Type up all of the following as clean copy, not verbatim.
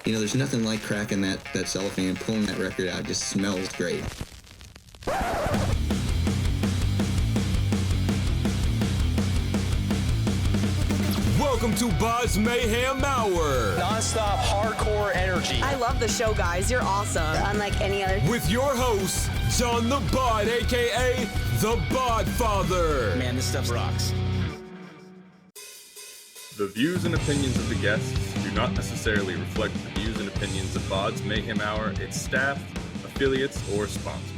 There's nothing like cracking that cellophane and pulling that record out. It just smells great. Welcome to BODS Mayhem Hour. Non-stop hardcore energy. I love the show, guys. You're awesome. Unlike any other. With your host, John the Bod, a.k.a. the Bod Father. Man, this stuff rocks. The views and opinions of the guests do not necessarily reflect the views and opinions of BODS Mayhem Hour, its staff, affiliates, or sponsors.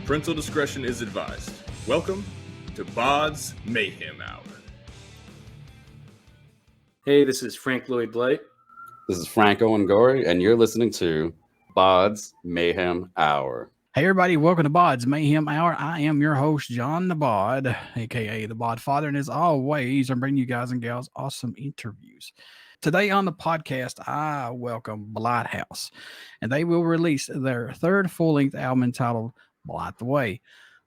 Parental discretion is advised. Welcome to BODS Mayhem Hour. Hey, this is Frank Lloyd Blight. This is Frank Owen Gorey, and you're listening to BODS Mayhem Hour. Hey, everybody, welcome to BODS Mayhem Hour. I am your host, John the Bod, a.k.a. the Bod Father, and as always, I'm bringing you guys and gals awesome interviews. Today on the podcast, I welcome Blight House, and they will release their third full-length album entitled Blight The Way,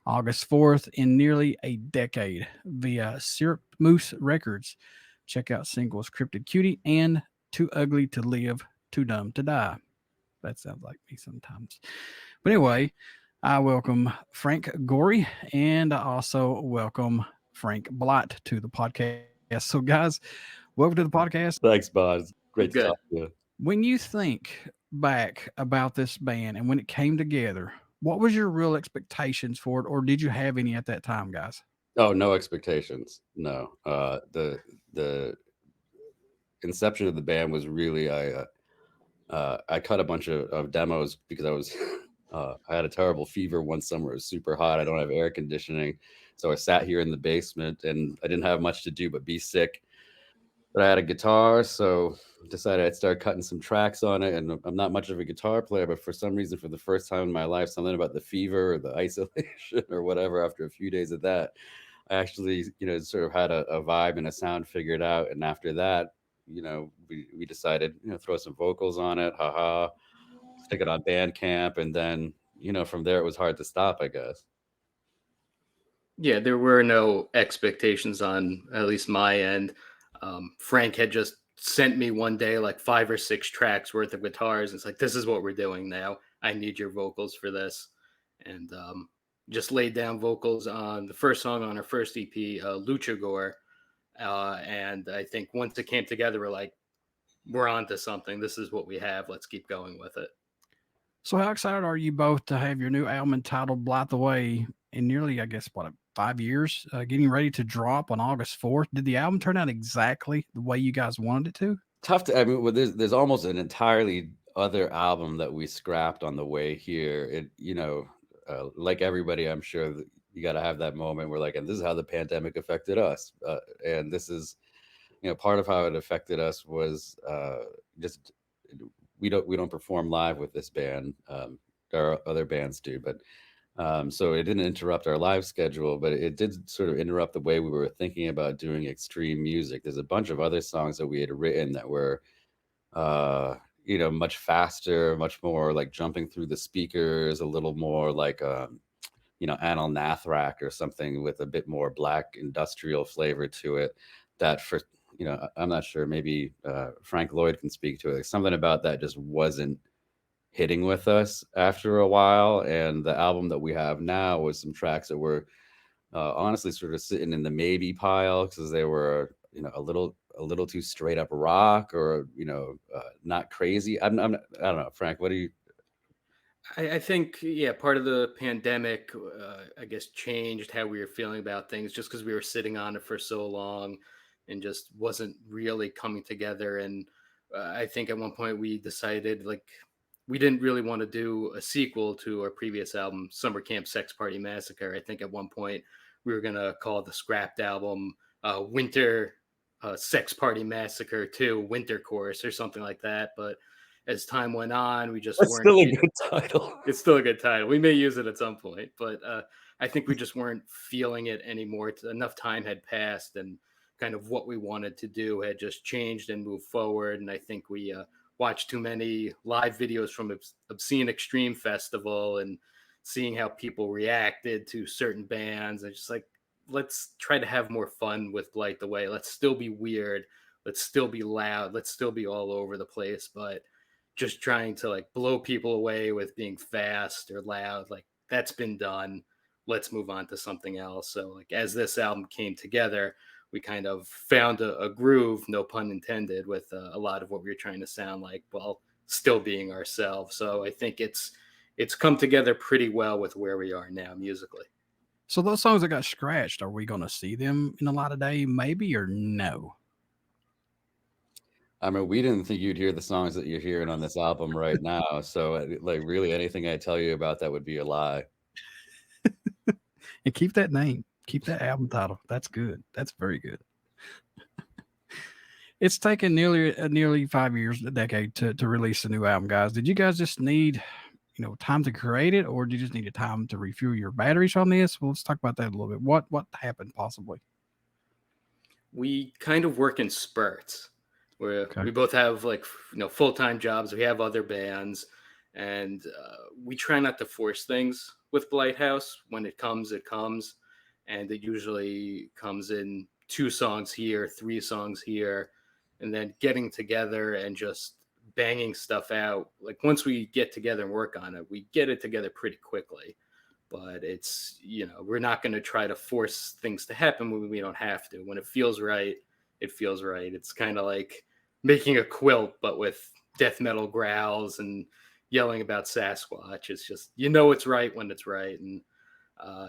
August 4th in nearly a decade via Syrup Moose Records. Check out singles Cryptid, Cutie, and Too Ugly to Live, Too Dumb to Die. That sounds like me sometimes. But anyway, I welcome Frank Gorey, and I also welcome Frank Blight to the podcast. So, guys, welcome to the podcast. Thanks, BODS. Great to talk to you. When you think back about this band and when it came together, what was your real expectations for it, or did you have any at that time, guys? Oh, no expectations. No. The inception of the band was really I cut a bunch of demos because I was I had a terrible fever one summer. It was super hot. I don't have air conditioning, so I sat here in the basement and I didn't have much to do but be sick. But I had a guitar, so decided I'd start cutting some tracks on it. And I'm not much of a guitar player, but for some reason, for the first time in my life, something about the fever or the isolation or whatever, after a few days of that, I actually, sort of had a vibe and a sound figured out. And after that, we decided, throw some vocals on it, stick it on Bandcamp. And then, from there, it was hard to stop, I guess. Yeah, there were no expectations on at least my end. Frank had just sent me one day like 5 or 6 tracks worth of guitars. It's like, this is what we're doing now. I need your vocals for this. And just laid down vocals on the first song on our first EP, Luchagore. And I think once it came together, we're like, we're on to something. This is what we have. Let's keep going with it. So how excited are you both to have your new album entitled Blight The Way in nearly, I guess, 5 years, getting ready to drop on August 4th? Did the album turn out exactly the way you guys wanted it to? Tough to, well, there's almost an entirely other album that we scrapped on the way here. It, like everybody, I'm sure that you got to have that moment where and this is how the pandemic affected us. And this is, part of how it affected us was just, we don't perform live with this band. There are other bands do, but so it didn't interrupt our live schedule, but it did sort of interrupt the way we were thinking about doing extreme music. There's a bunch of other songs that we had written that were, much faster, much more like jumping through the speakers, a little more like, Anil Nathrak or something with a bit more black industrial flavor to it. That for, I'm not sure, maybe Frank Lloyd can speak to it. Something about that just wasn't hitting with us after a while. And the album that we have now was some tracks that were honestly sort of sitting in the maybe pile because they were, a little too straight up rock or, not crazy. I don't know, Frank, what do you? I think, part of the pandemic, I guess, changed how we were feeling about things just because we were sitting on it for so long and just wasn't really coming together. And I think at one point we decided we didn't really want to do a sequel to our previous album, Summer Camp Sex Party Massacre. I think at one point we were going to call the scrapped album Winter Sex Party Massacre 2 Winter Course or something like that. But as time went on, we just weren't. Still a good title. It's still a good title. We may use it at some point, but I think we just weren't feeling it anymore. Enough time had passed and kind of what we wanted to do had just changed and moved forward. And I think we watched too many live videos from Obscene Extreme Festival and seeing how people reacted to certain bands. And just let's try to have more fun with Blight The Way. Let's still be weird. Let's still be loud. Let's still be all over the place. But just trying to like blow people away with being fast or loud. Like that's been done. Let's move on to something else. So like as this album came together, we kind of found a groove, no pun intended, with a lot of what we were trying to sound like while still being ourselves. So I think it's come together pretty well with where we are now musically. So those songs that got scratched, are we going to see them in a lot of day, maybe, or no? I mean, we didn't think you'd hear the songs that you're hearing on this album right now. So, like, really, anything I tell you about that would be a lie. And keep that name, keep that album title. That's good. That's very good. It's taken nearly 5 years, a decade, to release a new album, guys. Did you guys just need, time to create it, or did you just need a time to refuel your batteries on this? Well, let's talk about that a little bit. What happened possibly? We kind of work in spurts where we both have like full-time jobs. We have other bands, and we try not to force things with Blight House. When it comes, and it usually comes in 2 songs here, 3 songs here, and then getting together and just banging stuff out. Like once we get together and work on it, we get it together pretty quickly. But it's, we're not going to try to force things to happen when we don't have to. When it feels right, it feels right. It's kind of like making a quilt, but with death metal growls and yelling about Sasquatch. It's just, it's right when it's right. And,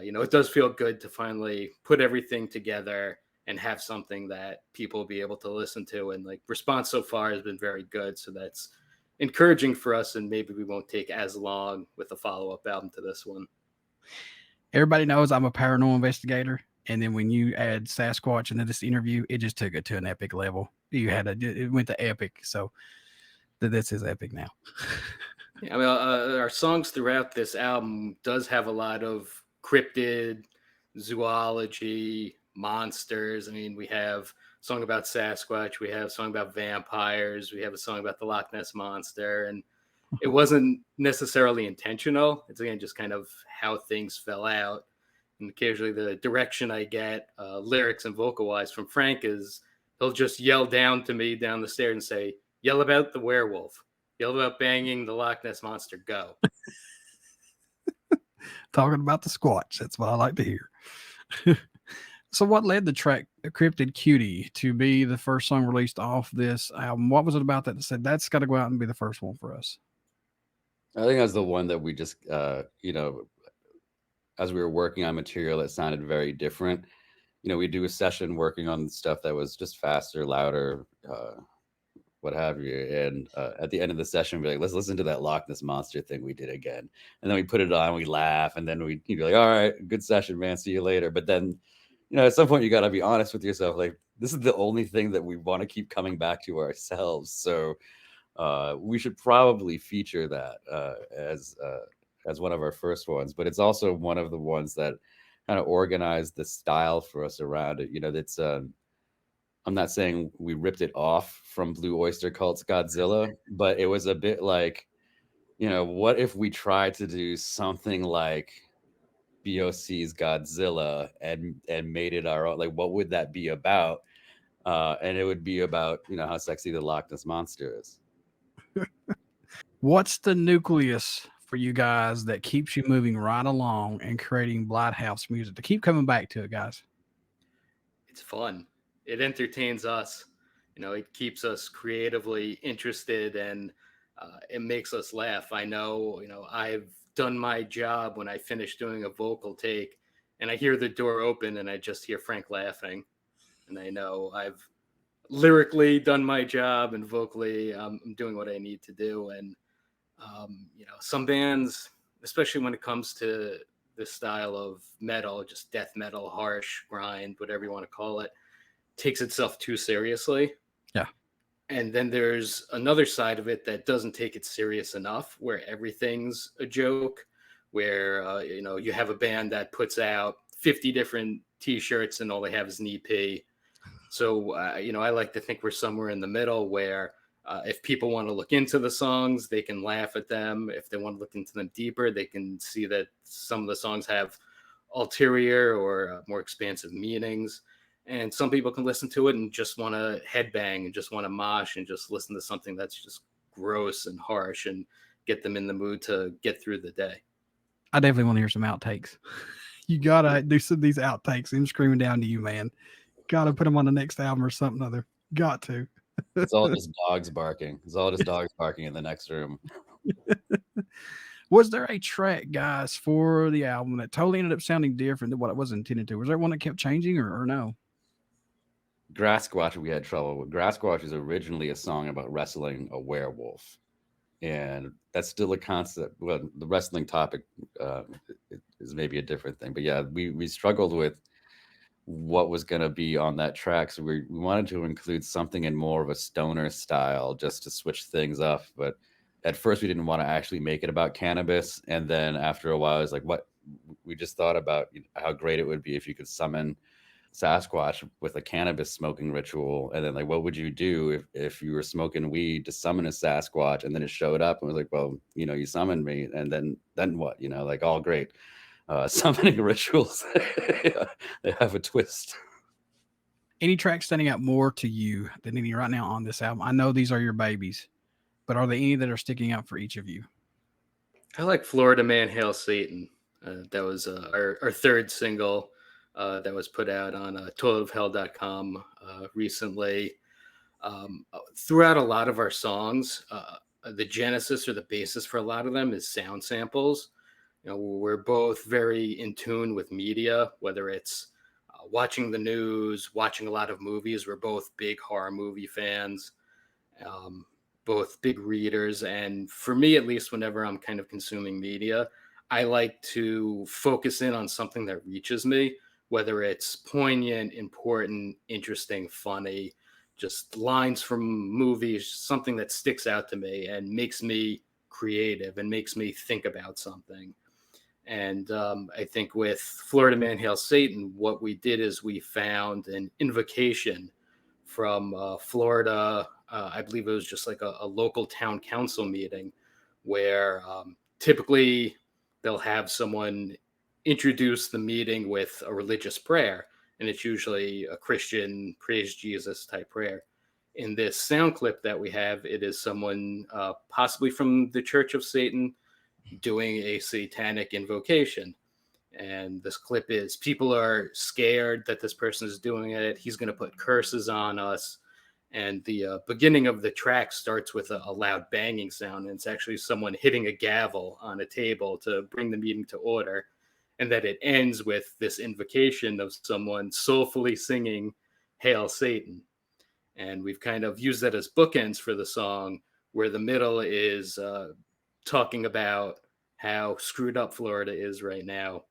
it does feel good to finally put everything together and have something that people will be able to listen to. And like response so far has been very good. So that's encouraging for us. And maybe we won't take as long with a follow-up album to this one. Everybody knows I'm a paranormal investigator. And then when you add Sasquatch into this interview, it just took it to an epic level. It went to epic. So this is epic now. Yeah, I mean, our songs throughout this album does have a lot of cryptid, zoology, monsters. I mean, we have a song about Sasquatch. We have a song about vampires. We have a song about the Loch Ness Monster. And it wasn't necessarily intentional. It's, again, just kind of how things fell out. And occasionally the direction I get, lyrics and vocal-wise from Frank is he'll just yell down to me down the stairs and say, yell about the werewolf. Yell about banging the Loch Ness Monster. Go. Talking about the Squatch. That's what I like to hear. So what led the track Cryptid Cutie to be the first song released off this album? What was it about that said that's got to go out and be the first one for us? I think that's the one that we just, as we were working on material, it sounded very different. We do a session working on stuff that was just faster, louder, what have you. And at the end of the session, we're like, let's listen to that Loch Ness Monster thing we did again. And then we put it on, we laugh, and then you'd be like, all right, good session, man. See you later. But then, at some point you got to be honest with yourself. Like, this is the only thing that we want to keep coming back to ourselves. So we should probably feature that as one of our first ones. But it's also one of the ones that kind of organized the style for us around it. That's I'm not saying we ripped it off from Blue Oyster Cult's Godzilla, but it was a bit like, what if we tried to do something like BOC's Godzilla and made it our own? Like, what would that be about? And it would be about, how sexy the Loch Ness Monster is. What's the nucleus for you guys that keeps you moving right along and creating Blight House music to keep coming back to it, guys? It's fun. It entertains us. It keeps us creatively interested, and it makes us laugh. I know, I've done my job when I finish doing a vocal take and I hear the door open and I just hear Frank laughing. And I know I've lyrically done my job and vocally I'm doing what I need to do. And, some bands, especially when it comes to this style of metal, just death metal, harsh, grind, whatever you want to call it, takes itself too seriously. Yeah. And then there's another side of it that doesn't take it serious enough, where everything's a joke, where, you have a band that puts out 50 different t-shirts and all they have is an EP. So, I like to think we're somewhere in the middle where if people want to look into the songs, they can laugh at them. If they want to look into them deeper, they can see that some of the songs have ulterior or more expansive meanings. And some people can listen to it and just want to headbang and just want to mosh and just listen to something that's just gross and harsh and get them in the mood to get through the day. I definitely want to hear some outtakes. You gotta do some of these outtakes. Him screaming down to you, man. Gotta put them on the next album or something other. Got to. It's all just dogs barking. It's all just dogs barking in the next room. Was there a track, guys, for the album that totally ended up sounding different than what it was intended to? Was there one that kept changing or no? Grass Squatch we had trouble with. Grass Squatch is originally a song about wrestling a werewolf. And that's still a concept. Well, the wrestling topic is maybe a different thing. But yeah, we struggled with what was going to be on that track. So we wanted to include something in more of a stoner style just to switch things up. But at first we didn't want to actually make it about cannabis. And then after a while, I was like, what? We just thought about how great it would be if you could summon Sasquatch with a cannabis smoking ritual. And then like, what would you do if you were smoking weed to summon a Sasquatch and then it showed up and was like, well, you summoned me. And then what, like all great. Summoning rituals, they have a twist. Any track standing out more to you than any right now on this album? I know these are your babies, but are there any that are sticking out for each of you? I like Florida Man Hail Satan. That was our third single that was put out on toiletofhell.com recently. Throughout a lot of our songs, the genesis or the basis for a lot of them is sound samples. We're both very in tune with media, whether it's watching the news, watching a lot of movies. We're both big horror movie fans, both big readers. And for me, at least, whenever I'm kind of consuming media, I like to focus in on something that reaches me, whether it's poignant, important, interesting, funny, just lines from movies, something that sticks out to me and makes me creative and makes me think about something. And I think with Florida Man Hail Satan, what we did is we found an invocation from Florida. I believe it was just like a local town council meeting where typically they'll have someone introduce the meeting with a religious prayer. And it's usually a Christian praise Jesus type prayer. In this sound clip that we have, it is someone possibly from the Church of Satan doing a satanic invocation. And this clip is people are scared that this person is doing it. He's going to put curses on us. And the beginning of the track starts with a loud banging sound. And it's actually someone hitting a gavel on a table to bring the meeting to order. And that it ends with this invocation of someone soulfully singing Hail Satan. And we've kind of used that as bookends for the song, where the middle is talking about how screwed up Florida is right now,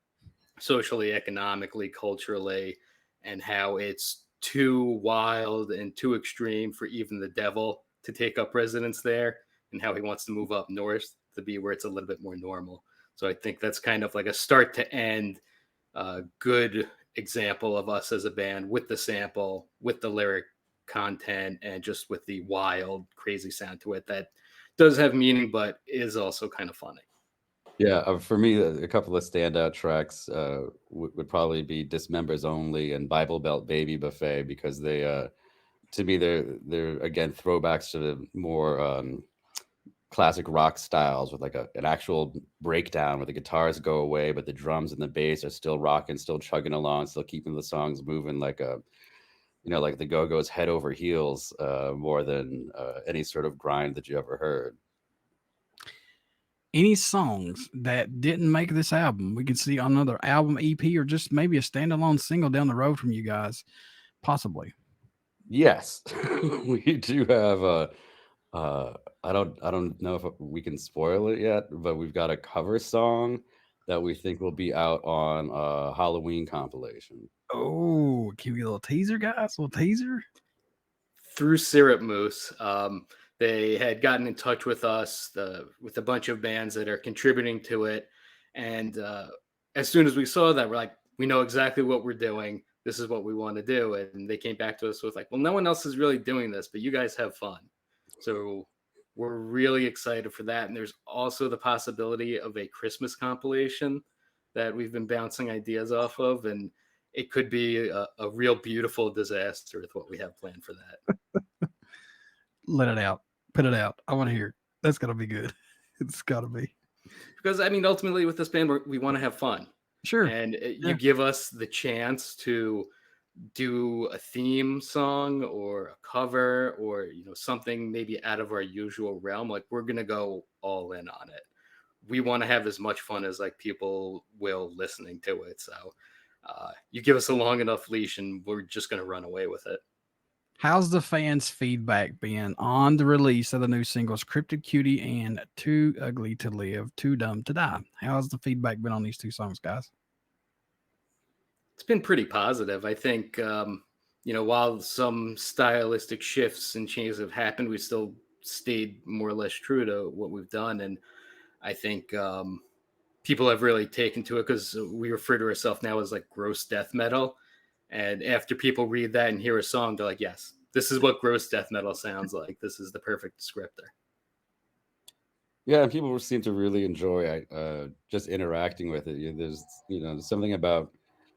socially, economically, culturally, and how it's too wild and too extreme for even the devil to take up residence there, and how he wants to move up north to be where it's a little bit more normal. So I think that's kind of like a start to end good example of us as a band with the sample, with the lyric content, and just with the wild, crazy sound to it that does have meaning, but is also kind of funny. Yeah, for me, a couple of standout tracks would probably be Dismembers Only and Bible Belt Baby Buffet, because they, to me, they're again throwbacks to the more classic rock styles with like an actual breakdown where the guitars go away, but the drums and the bass are still rocking, still chugging along, still keeping the songs moving like like the Go-Go's head over heels, more than any sort of grind that you ever heard. Any songs that didn't make this album we could see on another album, EP, or just maybe a standalone single down the road from you guys, possibly? Yes, we do have I don't know if we can spoil it yet, but we've got a cover song that we think will be out on a Halloween compilation. Oh, can we get a little teaser, guys? A little teaser? Through Syrup Moose, they had gotten in touch with us with a bunch of bands that are contributing to it. And as soon as we saw that, we're like, we know exactly what we're doing. This is what we want to do. And they came back to us with like, well, no one else is really doing this, but you guys have fun. So we're really excited for that. And there's also the possibility of a Christmas compilation that we've been bouncing ideas off of. And it could be a real beautiful disaster with what we have planned for that. Let it out. Put it out. I want to hear it. That's gonna be good. It's gotta be. Because I mean, ultimately, with this band, we want to have fun. Sure. And Yeah. you give us the chance to do a theme song or a cover or something maybe out of our usual realm. Like, we're gonna go all in on it. We want to have as much fun as like people will listening to it. So you give us a long enough leash and we're just gonna run away with it. How's the fans' feedback been on the release of the new singles Cryptid, Cutie, and Too Ugly to Live, Too Dumb to Die? How's the feedback been on these two songs, guys? It's been pretty positive. I think, while some stylistic shifts and changes have happened, we still stayed more or less true to what we've done. And I think people have really taken to it because we refer to ourselves now as like gross death metal. And after people read that and hear a song, they're like, yes, this is what gross death metal sounds like. This is the perfect descriptor. Yeah, and people seem to really enjoy just interacting with it. There's something about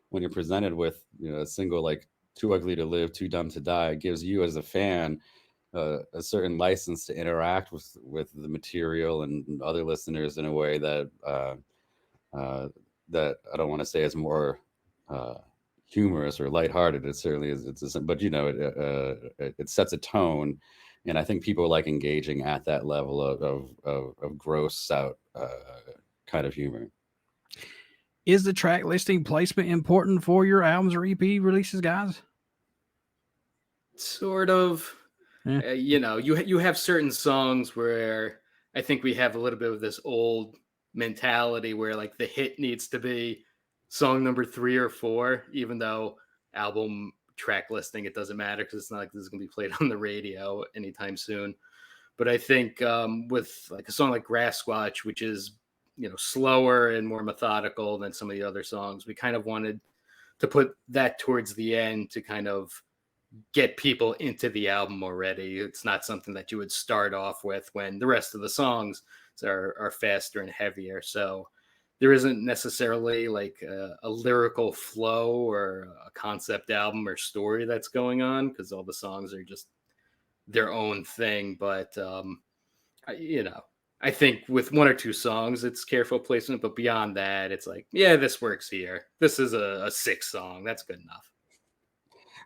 when you're presented with a single like "Too Ugly to Live, Too Dumb to Die," it gives you as a fan a certain license to interact with the material and other listeners in a way that that I don't want to say is more humorous or lighthearted. It certainly is. But it sets a tone, and I think people like engaging at that level of gross out kind of humor. Is the track listing placement important for your albums or EP releases, guys? Sort of. Yeah. You have certain songs where I think we have a little bit of this old mentality where like the hit needs to be song number 3 or 4, even though album track listing, it doesn't matter because it's not like this is going to be played on the radio anytime soon. But I think with like a song like Grass Squatch, which is slower and more methodical than some of the other songs, we kind of wanted to put that towards the end to kind of get people into the album already. It's not something that you would start off with when the rest of the songs are faster and heavier. So there isn't necessarily like a lyrical flow or a concept album or story that's going on because all the songs are just their own thing. But, I think with 1 or 2 songs, it's careful placement. But beyond that, it's like, yeah, this works here. This is a 6th song. That's good enough.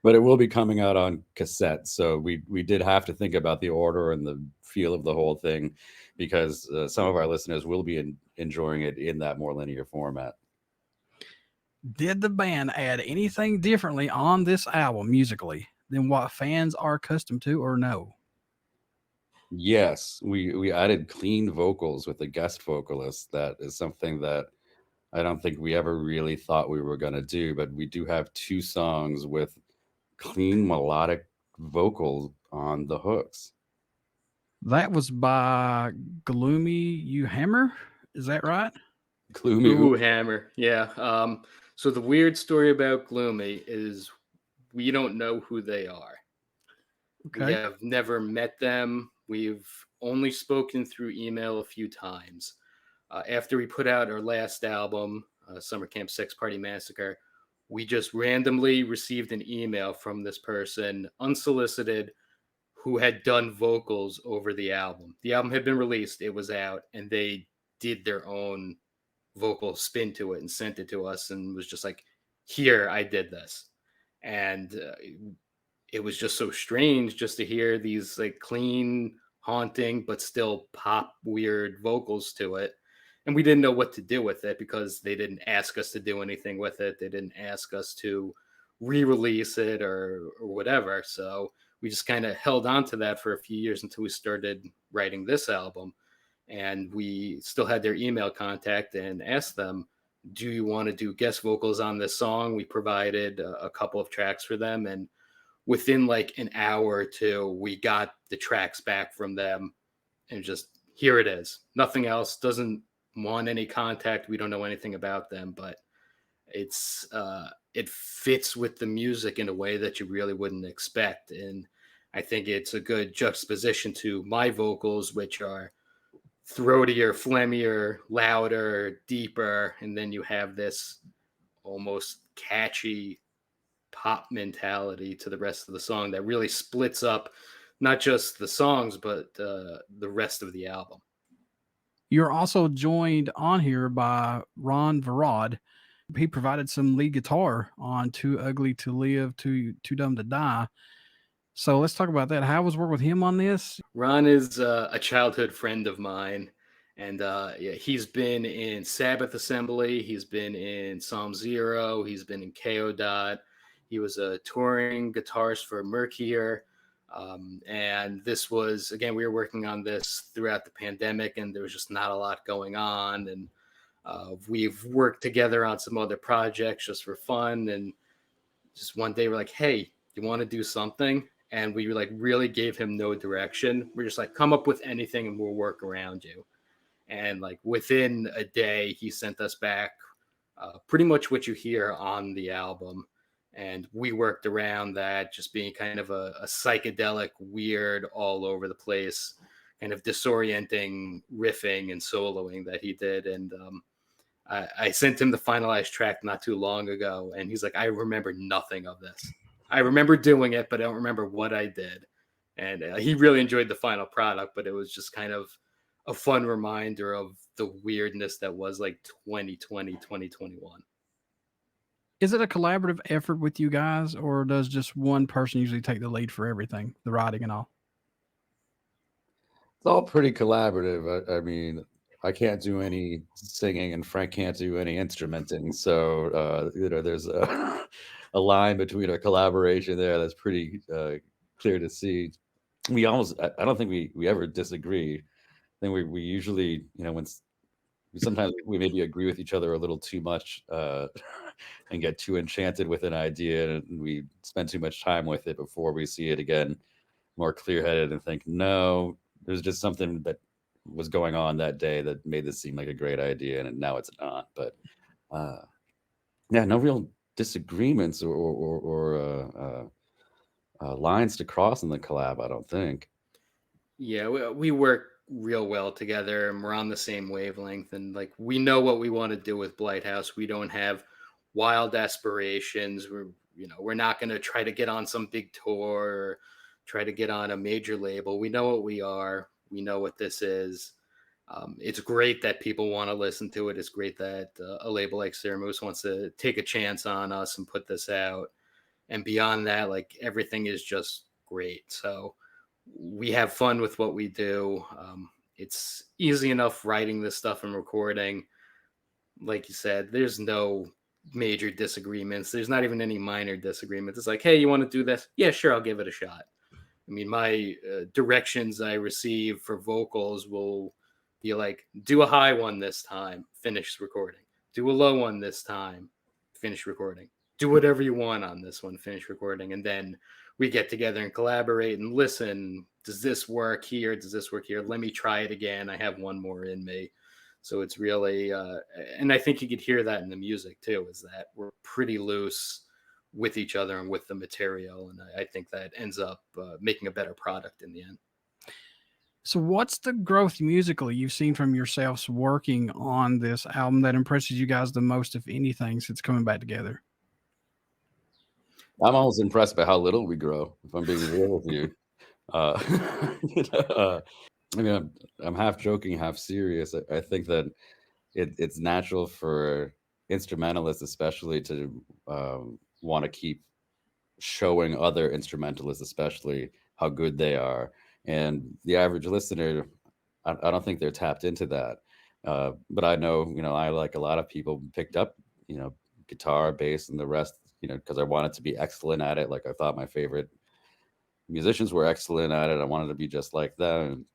But it will be coming out on cassette. So we did have to think about the order and the feel of the whole thing because some of our listeners will be enjoying it in that more linear format. Did the band add anything differently on this album musically than what fans are accustomed to, or no? Yes, we added clean vocals with a guest vocalist. That is something that I don't think we ever really thought we were going to do, but we do have 2 songs with clean melodic vocals on the hooks. That was by Gloomy You Hammer. Is that right? Gloomy Hammer. Yeah. So the weird story about Gloomy is we don't know who they are. Okay. We have never met them. We've only spoken through email a few times. After we put out our last album, Summer Camp Sex Party Massacre, we just randomly received an email from this person, unsolicited, who had done vocals over the album. The album had been released, it was out, and they did their own vocal spin to it and sent it to us and was just like, here, I did this. And it was just so strange just to hear these like clean, haunting, but still pop weird vocals to it. And we didn't know what to do with it because they didn't ask us to do anything with it. They didn't ask us to re-release it or whatever. So we just kind of held on to that for a few years until we started writing this album. And we still had their email contact and asked them, do you want to do guest vocals on this song? We provided a couple of tracks for them. And within like an hour or 2, we got the tracks back from them and just here it is. Nothing else. Doesn't want any contact. We don't know anything about them, but it's it fits with the music in a way that you really wouldn't expect. And I think it's a good juxtaposition to my vocals, which are throatier, phlegmier, louder, deeper, and then you have this almost catchy pop mentality to the rest of the song that really splits up not just the songs, but the rest of the album. You're also joined on here by Ron Varad. He provided some lead guitar on Too Ugly to Live, Too Dumb to Die. So let's talk about that. How was work with him on this? Ron is a childhood friend of mine, and he's been in Sabbath Assembly. He's been in Psalm Zero. He's been in KO Dot. He was a touring guitarist for Merkier. And this was, again, we were working on this throughout the pandemic, and there was just not a lot going on. And we've worked together on some other projects just for fun. And just one day we're like, hey, you want to do something? And we like really gave him no direction. We're just like, come up with anything and we'll work around you. And like within a day, he sent us back pretty much what you hear on the album. And we worked around that, just being kind of a psychedelic, weird, all over the place, kind of disorienting riffing and soloing that he did. And I sent him the finalized track not too long ago, and he's like, I remember nothing of this. I remember doing it, but I don't remember what I did. And he really enjoyed the final product, but it was just kind of a fun reminder of the weirdness that was like 2020, 2021. Is it a collaborative effort with you guys, or does just one person usually take the lead for everything, the writing and all? It's all pretty collaborative. I mean, I can't do any singing, and Frank can't do any instrumenting. So, there's a line between a collaboration there that's pretty clear to see. I don't think we ever disagree. I think we usually, sometimes we maybe agree with each other a little too much and get too enchanted with an idea, and we spend too much time with it before we see it again more clear-headed and think, no, there's just something that was going on that day that made this seem like a great idea, and now it's not. But no real disagreements or lines to cross in the collab, I don't think. Yeah, we work real well together, and we're on the same wavelength, and like we know what we want to do with Blight House. We don't have wild aspirations. We're not going to try to get on some big tour or try to get on a major label. We know what we are. We know what this is. It's great that people want to listen to it. It's great that a label like Sir Moose wants to take a chance on us and put this out. And beyond that, like everything is just great. So we have fun with what we do. It's easy enough writing this stuff and recording. Like you said, there's no major disagreements. There's not even any minor disagreements. It's like, hey, you want to do this? Yeah, sure, I'll give it a shot. I mean, my directions I receive for vocals will be like, do a high one this time, finish recording. Do a low one this time, finish recording. Do whatever you want on this one, finish recording. And then we get together and collaborate and listen. Does this work here? Does this work here? Let me try it again. I have one more in me. So it's really, and I think you could hear that in the music too, is that we're pretty loose with each other and with the material. And I think that ends up making a better product in the end. So what's the growth musically you've seen from yourselves working on this album that impresses you guys the most, if anything, since coming back together? I'm almost impressed by how little we grow, if I'm being real with you. I mean, I'm half joking, half serious. I think that it's natural for instrumentalists, especially, to want to keep showing other instrumentalists, especially, how good they are. And the average listener, I don't think they're tapped into that. But I know, I, like a lot of people, picked up, guitar, bass, and the rest, because I wanted to be excellent at it. Like I thought my favorite musicians were excellent at it. I wanted to be just like them.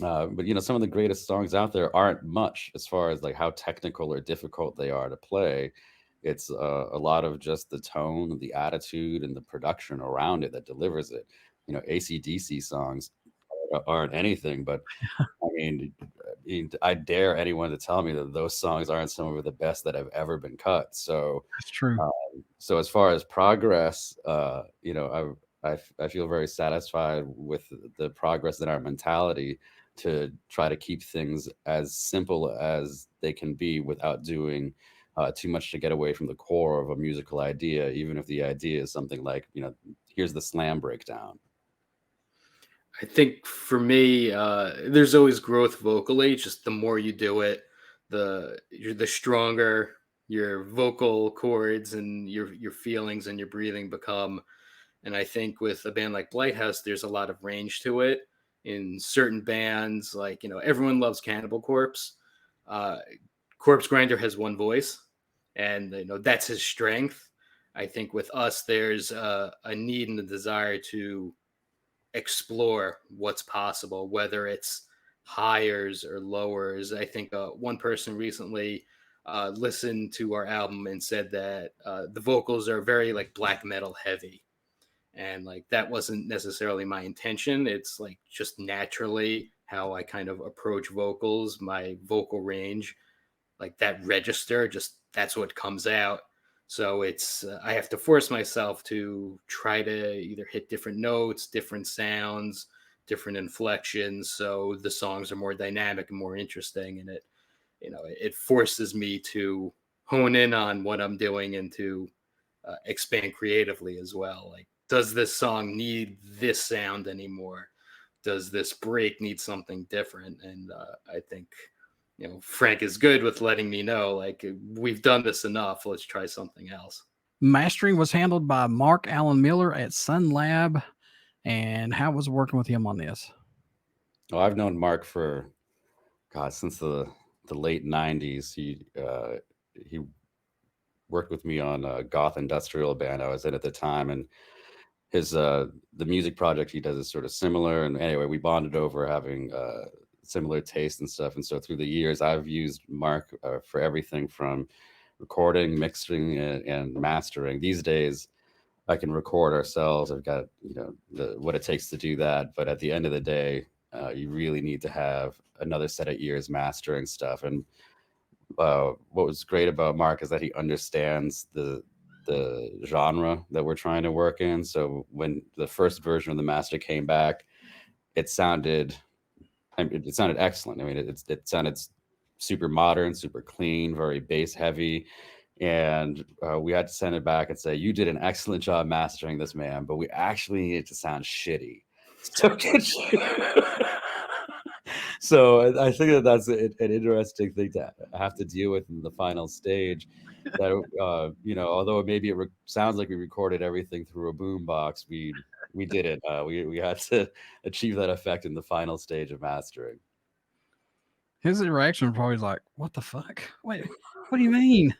But some of the greatest songs out there aren't much as far as like how technical or difficult they are to play. It's a lot of just the tone, the attitude, and the production around it that delivers it. AC/DC songs aren't anything, but I mean, I dare anyone to tell me that those songs aren't some of the best that have ever been cut. So That's true. So as far as progress, I feel very satisfied with the progress in our mentality to try to keep things as simple as they can be without doing too much to get away from the core of a musical idea, even if the idea is something like, here's the slam breakdown. I think for me, there's always growth vocally. Just the more you do it, the stronger your vocal cords and your feelings and your breathing become. And I think with a band like Blight House, there's a lot of range to it. In certain bands, like everyone loves Cannibal Corpse. Uh, Corpse Grinder has one voice, and that's his strength. I think with us, there's a need and a desire to explore what's possible, whether it's higher or lowers. I think one person recently listened to our album and said that the vocals are very like black metal heavy. And like that wasn't necessarily my intention. It's like just naturally how I kind of approach vocals, my vocal range, like that register, just that's what comes out. So it's I have to force myself to try to either hit different notes, different sounds, different inflections, so the songs are more dynamic and more interesting. And it forces me to hone in on what I'm doing and to expand creatively as well. Like, does this song need this sound anymore? Does this break need something different? And I think Frank is good with letting me know, like, we've done this enough. Let's try something else. Mastering was handled by Mark Allen Miller at Sun Lab. And how was working with him on this? Well, I've known Mark for, since the late 90s. He worked with me on a goth industrial band I was in at the time. And his the music project he does is sort of similar. And anyway, we bonded over having similar taste and stuff. And so through the years, I've used Mark for everything from recording, mixing, and mastering. These days, I can record ourselves. I've got what it takes to do that. But at the end of the day, you really need to have another set of ears mastering stuff. And what was great about Mark is that he understands the genre that we're trying to work in. So when the first version of the master came back, it sounded excellent. I mean, it sounded super modern, super clean, very bass heavy. And we had to send it back and say, you did an excellent job mastering this, man, but we actually need it to sound shitty. So, so I think that's an interesting thing to have to deal with in the final stage. That although maybe it sounds like we recorded everything through a boombox, we didn't. We had to achieve that effect in the final stage of mastering. His reaction was probably like, "What the fuck? Wait, what do you mean?"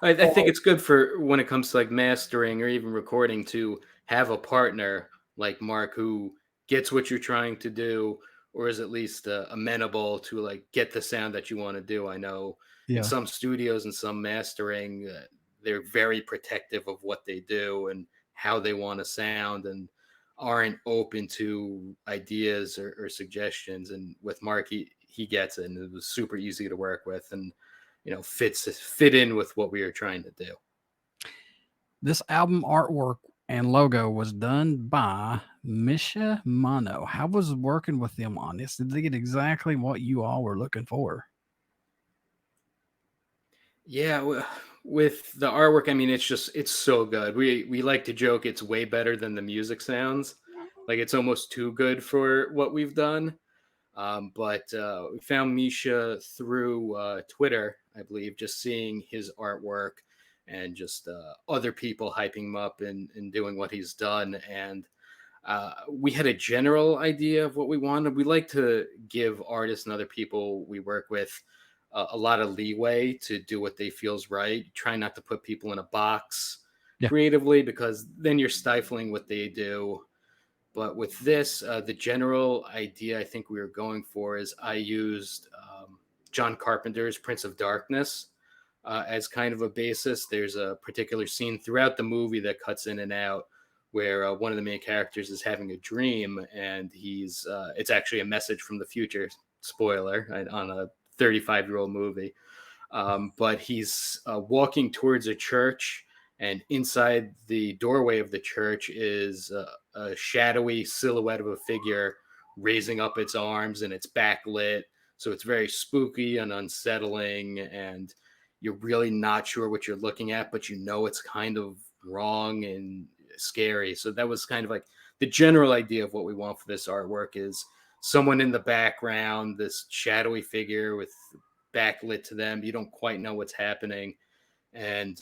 I think it's good for when it comes to like mastering or even recording to have a partner like Mark who gets what you're trying to do, or is at least amenable to like get the sound that you want to do. I know in some studios and some mastering, they're very protective of what they do and how they want to sound and aren't open to ideas or suggestions. And with Mark, he gets it, and it was super easy to work with, and fit in with what we were trying to do. This album artwork and logo was done by Misha Mano. How was working with them on this? Did they get exactly what you all were looking for? Yeah, with the artwork, I mean, it's so good. We like to joke it's way better than the music sounds. Like, it's almost too good for what we've done. But we found Misha through Twitter, I believe, just seeing his artwork and just other people hyping him up and doing what he's done. And we had a general idea of what we wanted. We like to give artists and other people we work with a lot of leeway to do what they feels right. Try not to put people in a box creatively, because then you're stifling what they do. But with this, the general idea I think we were going for is I used John Carpenter's Prince of Darkness as kind of a basis. There's a particular scene throughout the movie that cuts in and out where one of the main characters is having a dream, and it's actually a message from the future. Spoiler on a 35-year-old movie. But he's walking towards a church, and inside the doorway of the church is a shadowy silhouette of a figure raising up its arms, and it's backlit. So it's very spooky and unsettling, and you're really not sure what you're looking at, but it's kind of wrong and scary. So that was kind of like the general idea of what we want for this artwork is someone in the background, this shadowy figure with backlit to them. You don't quite know what's happening. And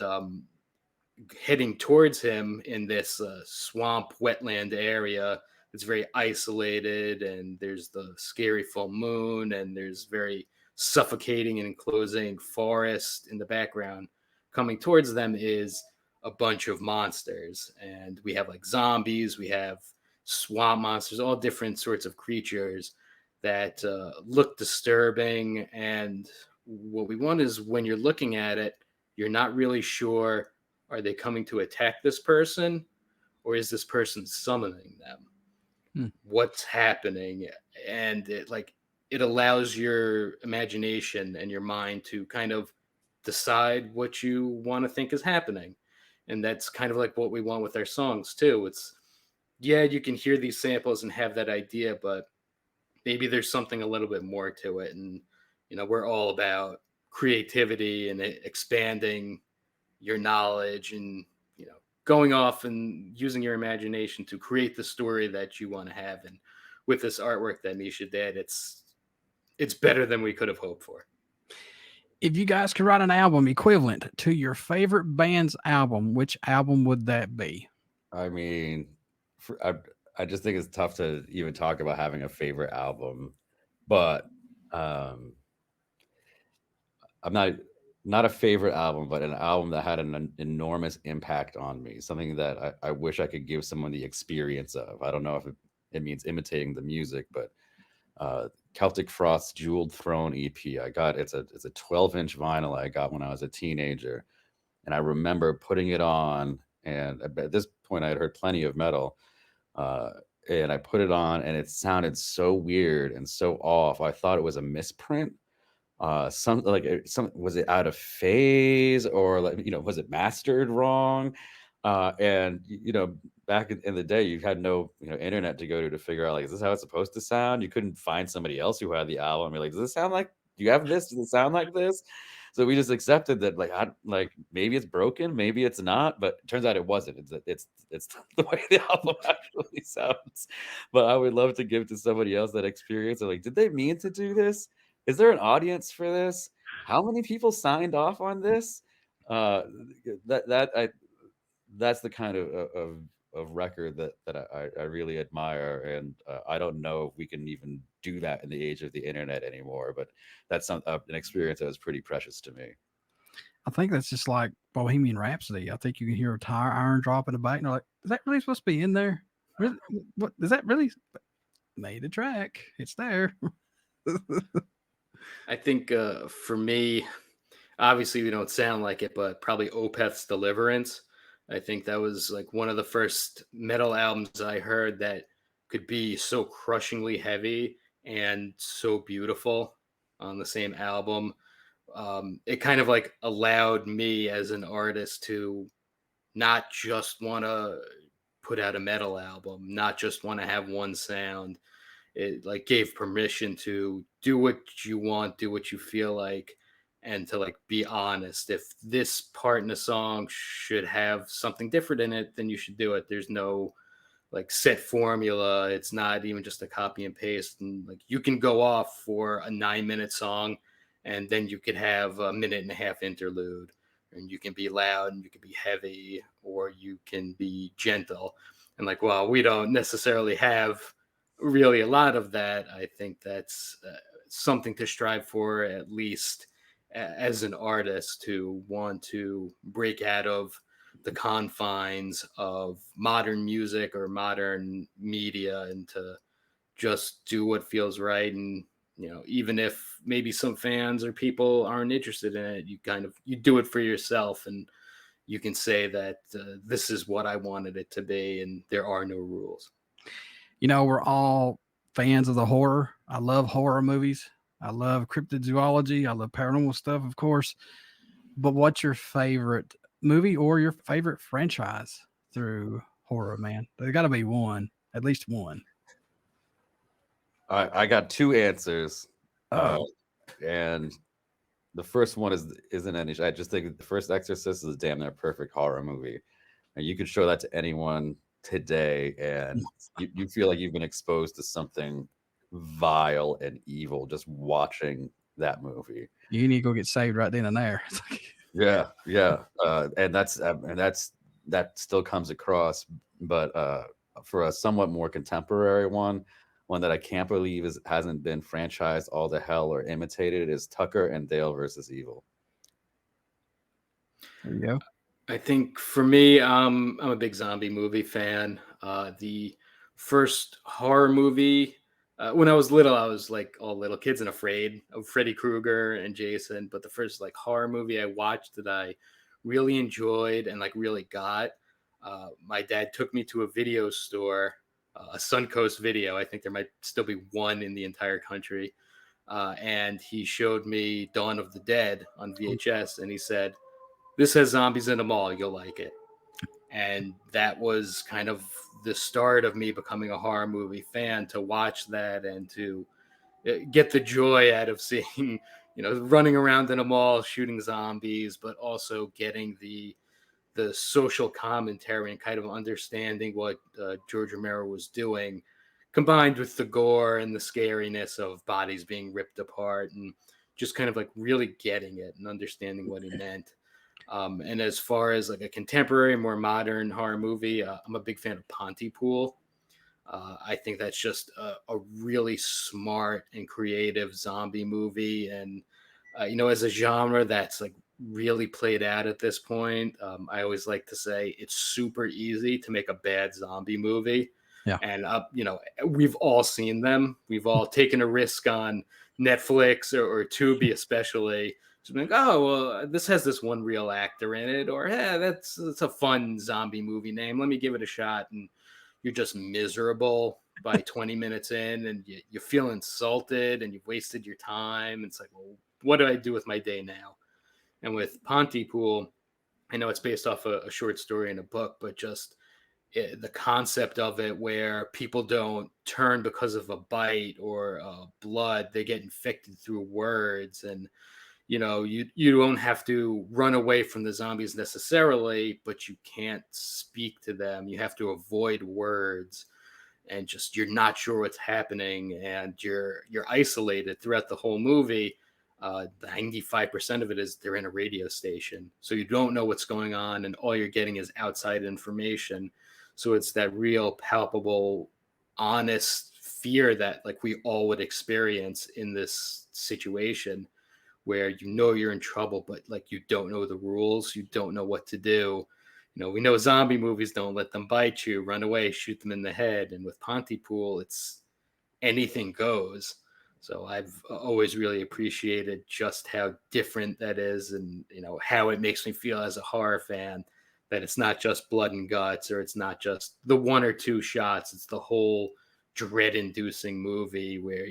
heading towards him in this swamp wetland area. It's very isolated, and there's the scary full moon, and there's very suffocating and enclosing forest in the background. Coming towards them is a bunch of monsters, and we have like zombies, we have swamp monsters, all different sorts of creatures that look disturbing. And what we want is when you're looking at it, you're not really sure, are they coming to attack this person, or is this person summoning them? What's happening? And it allows your imagination and your mind to kind of decide what you want to think is happening. And that's kind of like what we want with our songs too. It's, yeah, you can hear these samples and have that idea, but maybe there's something a little bit more to it. And, you know, we're all about creativity and expanding your knowledge and, you know, going off and using your imagination to create the story that you want to have. And with this artwork that Misha did, it's better than we could have hoped for. If you guys could write an album equivalent to your favorite band's album, which album would that be? I mean, I just think it's tough to even talk about having a favorite album, but I'm not a favorite album, but an album that had an enormous impact on me, something that I wish I could give someone the experience of. I don't know if it means imitating the music, but Celtic Frost's Jeweled Throne EP. It's a 12-inch vinyl I got when I was a teenager, and I remember putting it on, and at this point I had heard plenty of metal, and I put it on, and it sounded so weird and so off. I thought it was a misprint. Was it out of phase, or was it mastered wrong? And back in the day, you had no internet to go to figure out, like, is this how it's supposed to sound? You couldn't find somebody else who had the album. You're like, does this sound like, do you have this? Does it sound like this? So we just accepted that, like maybe it's broken, maybe it's not, but it turns out it wasn't. It's the way the album actually sounds. But I would love to give to somebody else that experience of, like, did they mean to do this? Is there an audience for this? How many people signed off on this? That's the kind of record that I really admire, and I don't know if we can even do that in the age of the internet anymore. But that's an experience that was pretty precious to me. I think that's just like Bohemian Rhapsody. I think you can hear a tire iron drop in the back, and they're like, "Is that really supposed to be in there? Really? What is that really?" Made a track. It's there. I think for me, obviously we don't sound like it, but probably Opeth's Deliverance. I think that was like one of the first metal albums I heard that could be so crushingly heavy and so beautiful on the same album. It kind of like allowed me as an artist to not just want to put out a metal album, not just want to have one sound. It like gave permission to do what you want, do what you feel like, and to like be honest. If this part in the song should have something different in it, then you should do it. There's no like set formula. It's not even just a copy and paste. And like you can go off for a 9-minute song, and then you could have a 1.5-minute interlude, and you can be loud and you can be heavy, or you can be gentle. And like, well, we don't necessarily have really a lot of that. I think that's something to strive for, at least as an artist, to want to break out of the confines of modern music or modern media and to just do what feels right. And even if maybe some fans or people aren't interested in it, you do it for yourself, and you can say that this is what I wanted it to be, and there are no rules. We're all fans of the horror. I love horror movies. I love cryptid zoology. I love paranormal stuff, of course. But what's your favorite movie or your favorite franchise through horror, man? There's got to be one, at least one. I got two answers. And the first one isn't any. I just think the first Exorcist is a damn near perfect horror movie. And you could show that to anyone today, and you feel like you've been exposed to something vile and evil just watching that movie. You need to go get saved right then and there. Yeah, and that still comes across, but for a somewhat more contemporary one that I can't believe hasn't been franchised all to hell or imitated is Tucker and Dale versus Evil. There you go. I think for me, I'm a big zombie movie fan. The first horror movie, when I was little, I was like all little kids and afraid of Freddy Krueger and Jason. But the first like horror movie I watched that I really enjoyed and like really got, my dad took me to a video store, a Suncoast Video. I think there might still be one in the entire country. And he showed me Dawn of the Dead on VHS, and he said, "This has zombies in them all. You'll like it." And that was kind of the start of me becoming a horror movie fan, to watch that and to get the joy out of seeing, running around in a mall shooting zombies, but also getting the social commentary and kind of understanding what George Romero was doing, combined with the gore and the scariness of bodies being ripped apart, and just kind of like really getting it and understanding what he meant. And as far as like a contemporary, more modern horror movie, I'm a big fan of Pontypool. I think that's just a really smart and creative zombie movie. And, as a genre that's like really played out at this point, I always like to say it's super easy to make a bad zombie movie. Yeah. And, we've all seen them. We've all taken a risk on Netflix or Tubi, especially. Like, oh, well, this has this one real actor in it, or hey, that's a fun zombie movie name. Let me give it a shot. And you're just miserable by 20 minutes in, and you feel insulted and you've wasted your time. It's like, well, what do I do with my day now? And with Pontypool, I know it's based off a short story in a book, but just the concept of it, where people don't turn because of a bite or blood, they get infected through words. And you don't have to run away from the zombies necessarily, but you can't speak to them. You have to avoid words, and just you're not sure what's happening, and you're isolated throughout the whole movie. 95% of it is they're in a radio station, so you don't know what's going on, and all you're getting is outside information. So it's that real palpable, honest fear that like we all would experience in this situation, where you're in trouble, but like you don't know the rules, you don't know what to do. We know zombie movies don't let them bite you, run away, shoot them in the head. And with Pontypool, it's anything goes. So I've always really appreciated just how different that is, and how it makes me feel as a horror fan, that it's not just blood and guts, or it's not just the one or two shots. It's the whole dread-inducing movie where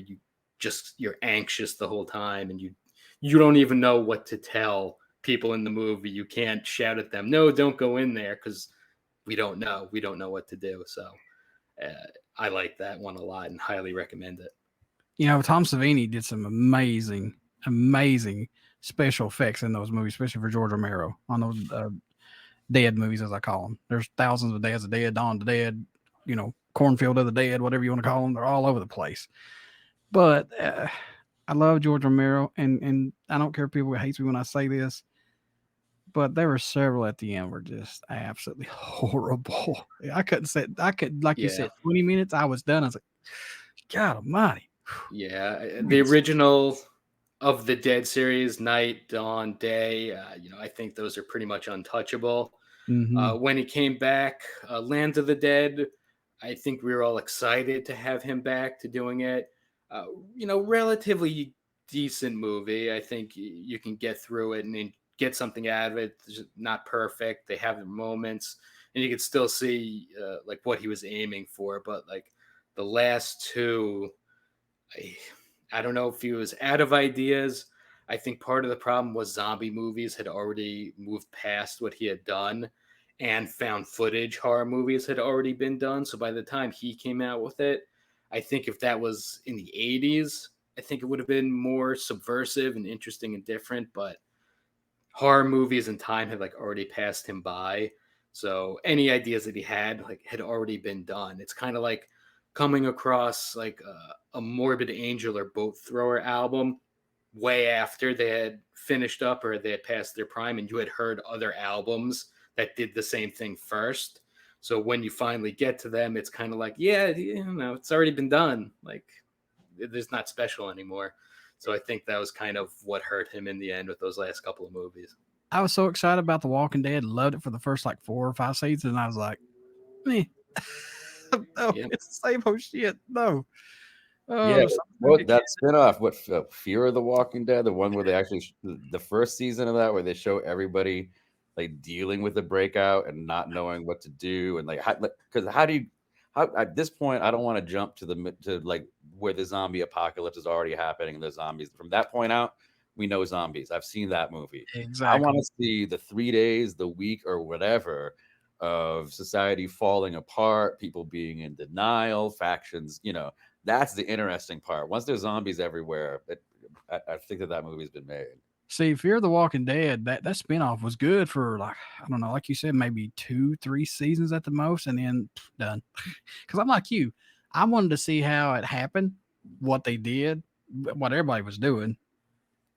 you're anxious the whole time, and you don't even know what to tell people in the movie. You can't shout at them, "No, don't go in there," because we don't know what to do. So I like that one a lot and highly recommend it. Tom Savini did some amazing special effects in those movies, especially for George Romero, on those dead movies, as I call them. There's thousands of Days of the Dead, Dawn of the Dead, Cornfield of the Dead, whatever you want to call them. They're all over the place. But I love George Romero, and I don't care if people hate me when I say this, but there were several at the end were just absolutely horrible. I could, like you said, 20 minutes, I was done. I was like, God almighty. Yeah, the original of the Dead series, Night, Dawn, Day, I think those are pretty much untouchable. Mm-hmm. When he came back, Land of the Dead, I think we were all excited to have him back to doing it. Relatively decent movie. I think you can get through it and get something out of it. It's not perfect. They have the moments, and you can still see like what he was aiming for. But like the last two, I don't know if he was out of ideas. I think part of the problem was zombie movies had already moved past what he had done, and found footage horror movies had already been done. So by the time he came out with it, I think if that was in the 80s, I think it would have been more subversive and interesting and different. But horror movies and time had like already passed him by. So any ideas that he had had already been done. It's kind of like coming across like a Morbid Angel or Boat Thrower album way after they had finished up or they had passed their prime, and you had heard other albums that did the same thing first. So when you finally get to them, it's kind of like, yeah, it's already been done. Like, it's not special anymore. So I think that was kind of what hurt him in the end with those last couple of movies. I was so excited about The Walking Dead, loved it for the first like 4 or 5 seasons, and I was like, meh. No, it's the same old shit. No. Yeah, that spinoff, Fear of the Walking Dead, the one where they actually the first season of that where they show everybody like dealing with the breakout and not knowing what to do, and because how at this point I don't want to jump to like where the zombie apocalypse is already happening and the zombies. From that point out, we know zombies. I've seen that movie. Exactly. I want to see the 3 days, the week, or whatever of society falling apart, people being in denial, factions, That's the interesting part. Once there's zombies everywhere, I think that movie's been made. See, Fear of the Walking Dead, that spinoff was good for like, I don't know, like you said, maybe 2-3 seasons at the most, and then done. Because I'm like you. I wanted to see how it happened, what they did, what everybody was doing.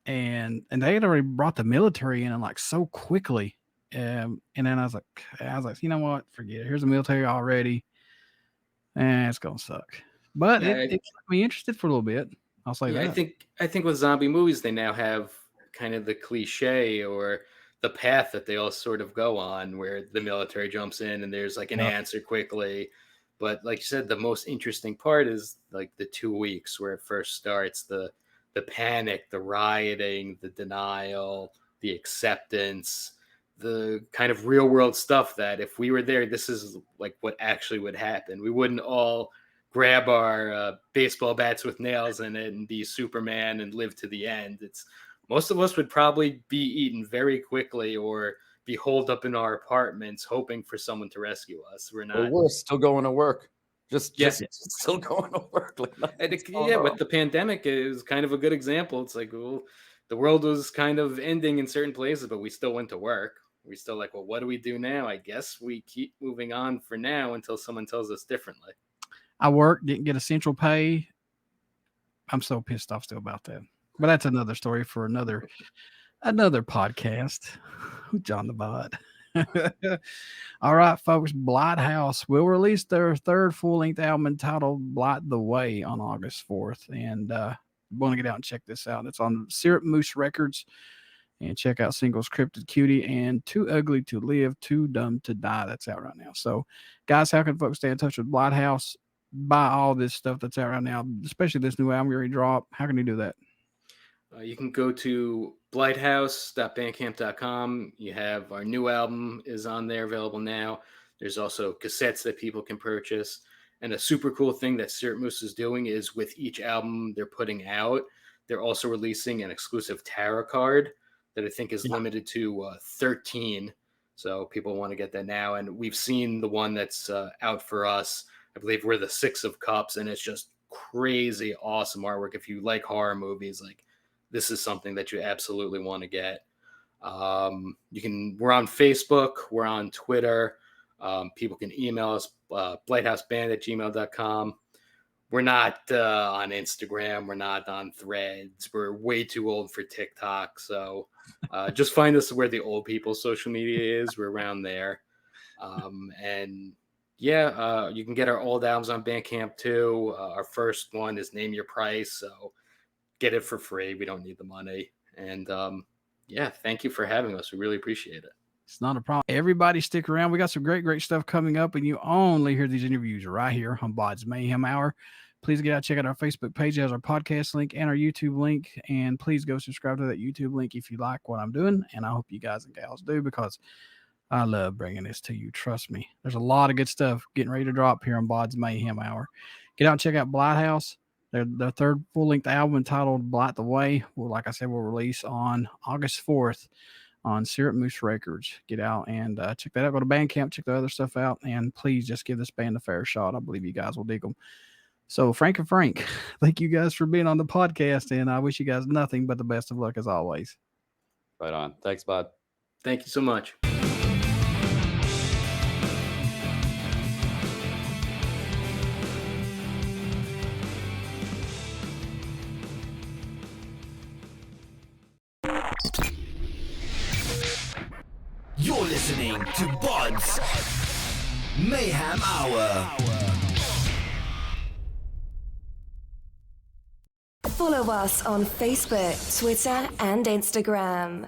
And they had already brought the military in and like so quickly. And then I was like, you know what? Forget it. Here's the military already. And it's gonna suck. But it kept me interested for a little bit. I'll say that. I think with zombie movies, they now have kind of the cliche or the path that they all sort of go on, where the military jumps in and there's like an answer quickly. But like you said, the most interesting part is like the 2 weeks where it first starts, the panic, the rioting, the denial, the acceptance, the kind of real world stuff that if we were there, this is like what actually would happen. We wouldn't all grab our baseball bats with nails in it and be Superman and live to the end. Most of us would probably be eaten very quickly or be holed up in our apartments hoping for someone to rescue us. We're not. Or worse, still going to work. Just still going to work. With the pandemic is kind of a good example. It's like, well, the world was kind of ending in certain places, but we still went to work. We still like, well, what do we do now? I guess we keep moving on for now until someone tells us differently. I worked, didn't get essential pay. I'm so pissed off still about that. But that's another story for another podcast. John the Bod. All right, folks. Blight House will release their 3rd full-length album entitled Blight The Way on August 4th. And want to get out and check this out. It's on Syrup Moose Records. And check out singles Cryptid, Cutie, and Too Ugly to Live, Too Dumb to Die. That's out right now. So, guys, how can folks stay in touch with Blight House? Buy all this stuff that's out right now, especially this new album we already dropped. How can you do that? You can go to blighthouse.bandcamp.com. You have our new album is on there available now. There's also cassettes that people can purchase. And a super cool thing that Syrup Moose is doing is with each album they're putting out, they're also releasing an exclusive tarot card that I think is limited to 13. So people want to get that now. And we've seen the one that's out for us. I believe we're the 6 of Cups, and it's just crazy awesome artwork. If you like horror movies, like this is something that you absolutely want to get. We're on Facebook, we're on Twitter. People can email us, blighthouseband@gmail.com. We're not on Instagram. We're not on Threads. We're way too old for TikTok. So just find us where the old people's social media is. We're around there. You can get our old albums on Bandcamp too. Our first one is Name Your Price. So get it for free. We don't need the money. And thank you for having us. We really appreciate it. It's not a problem. Everybody stick around. We got some great stuff coming up, and you only hear these interviews right here on BODS Mayhem Hour. Please get out, check out our Facebook page. It has our podcast link and our YouTube link. And please go subscribe to that YouTube link if you like what I'm doing. And I hope you guys and gals do, because I love bringing this to you. Trust me. There's a lot of good stuff getting ready to drop here on BODS Mayhem Hour. Get out and check out Blight House. Their 3rd full-length album entitled Blight The Way, like I said, will release on August 4th on Syrup Moose Records. Get out and check that out. Go to Bandcamp, check the other stuff out, and please just give this band a fair shot. I believe you guys will dig them. So, Frank and Frank, thank you guys for being on the podcast, and I wish you guys nothing but the best of luck as always. Right on. Thanks, Bod. Thank you so much. You're listening to BODS Mayhem Hour. Follow us on Facebook, Twitter, and Instagram